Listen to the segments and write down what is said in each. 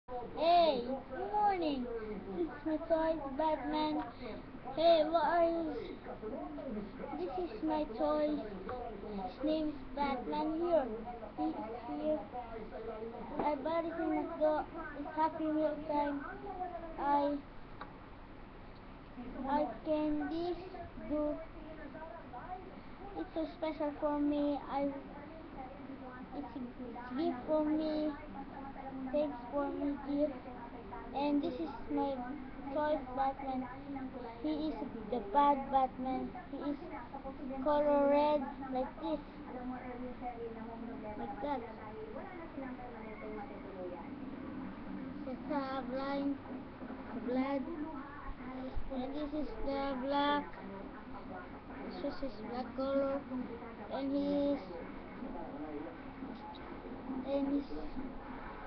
Hey, good morning. It's my toy, Batman. Hey, what are you? This is my toy. His name is Batman. Here. He is here. I bought it in McDo. It's Happy Meal time. I I can this do. It's so special for me. It's a gift for me. Thanks for me gift. And this is my toy Batman. He is the bad Batman. He is color red like this. Like that. It's a blind blood. And this is the black. This is black color. And his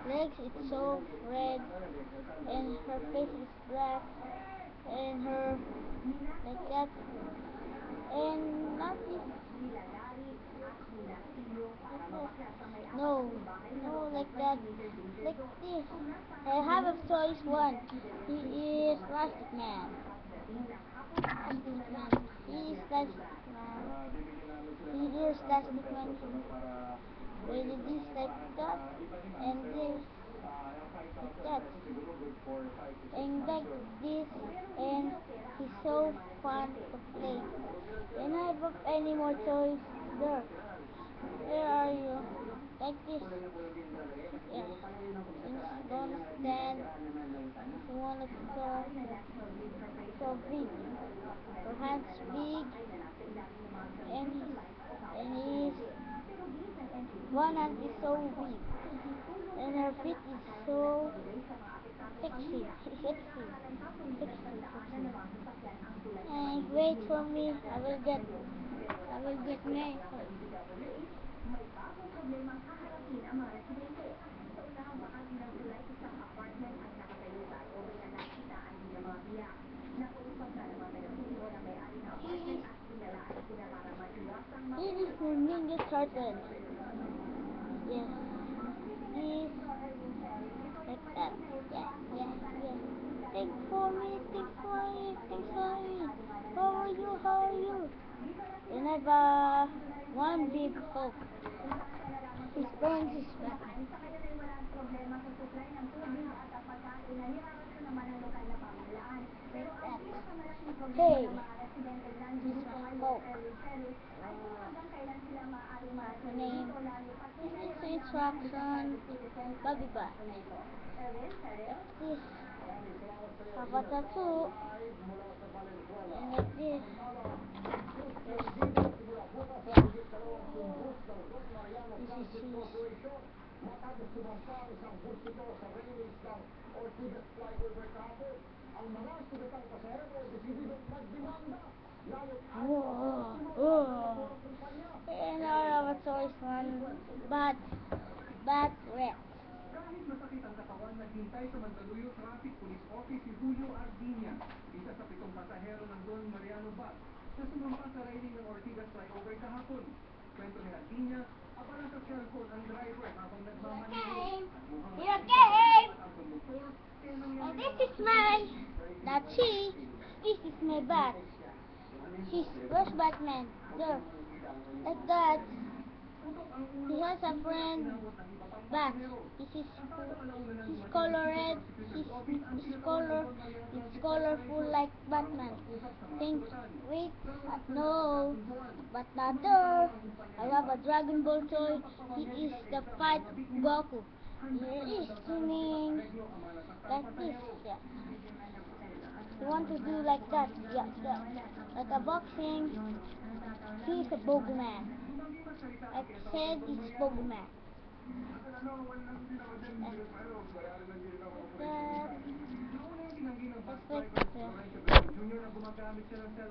legs it's so red. And her face is black. And her like that. And not this. No, no, like that, like this. I have a choice one. He is Plastic Man. Plastic Man. He is Plastic Man. He is Plastic Man. They did this like that, and this like that, and like this, and he's so fun to play. And I have any more toys there. Where are you? Like this. Yeah. He's gonna stand. You wanna go so big. Her hands big and his one hand is so big. And her feet is so sexy. Sexy. And wait for me. I will get my It is for Ninja Turtle. Yes. This like that. Yeah. Think for me, think for me, think for me. How are you? How are you? And I have one big Hulk. His parents is back. Like that. Hey, this is Hulk. Name. This is the instruction. Bobby Bat. Like this. Avatar 2. And like this. Whoa. And our avatar is one bat red. Kahit masakit ang katawan, naghintay sa Mandaluyong Traffic Police Office si Julio Ardinia, isa sa 7 pasahero ng Don Mariano Bus na sumampa sa railing ng Ortigas Flyover kahapon. Kwento ni Ardinia, abala sa cellphone ang driver habang nagmamaneho. You okay? Ang conductor, kaya And nangyari this is mine. That's she. This is my bat. Where's Batman? There. Like that. He has a friend. Bat. He's color red. It's colorful like Batman. Think, wait, no, but not there. I have a Dragon Ball toy. He is the fight Goku. He is swimming like this. Yeah. You want to do like that? Yeah. Like a boxing. He's a bogeyman. Like said, it's bogeyman.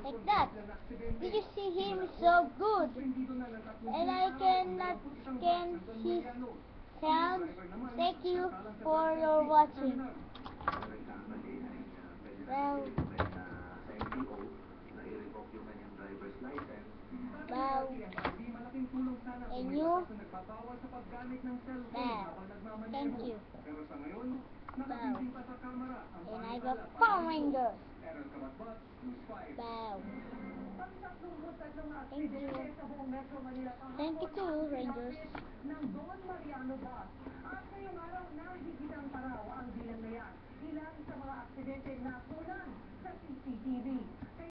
Like that. Did you see him? So good. And I cannot scan his sound. Thank you for your watching. Well, bow. And you? Bow. Thank you. Hindi pa sa kamera ang And I pangitala got para Power dito. Rangers. Aaron Kamatbat, News 5. Wow. Pang-33 na Thank you. aksidente sa buong Metro Manila kahapon Thank you too, ang Rangers. sinapit ng Don Mariano Bus. At ngayong araw, nahigitang paraw ang bilang na yan. Ilan sa mga aksidente na